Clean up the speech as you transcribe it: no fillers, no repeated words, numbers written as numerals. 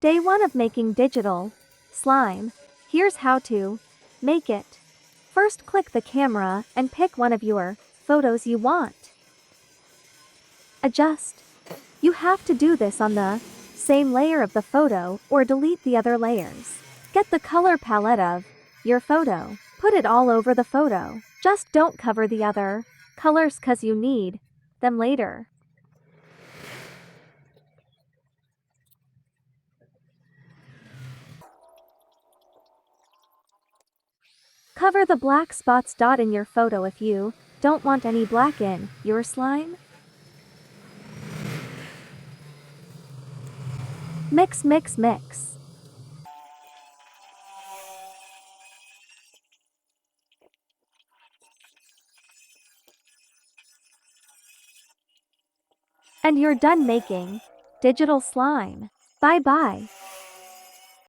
Day 1 of making digital slime. Here's how to make it. First, click the camera and pick one of your photos you want. Adjust. You have to do this on the same layer of the photo or delete the other layers. Get the color palette of your photo. Put it all over the photo. Just don't cover the other colors cause you need them later. Cover the black spots dot in your photo if you don't want any black in your slime. Mix, mix, mix. And you're done making digital slime. Bye bye.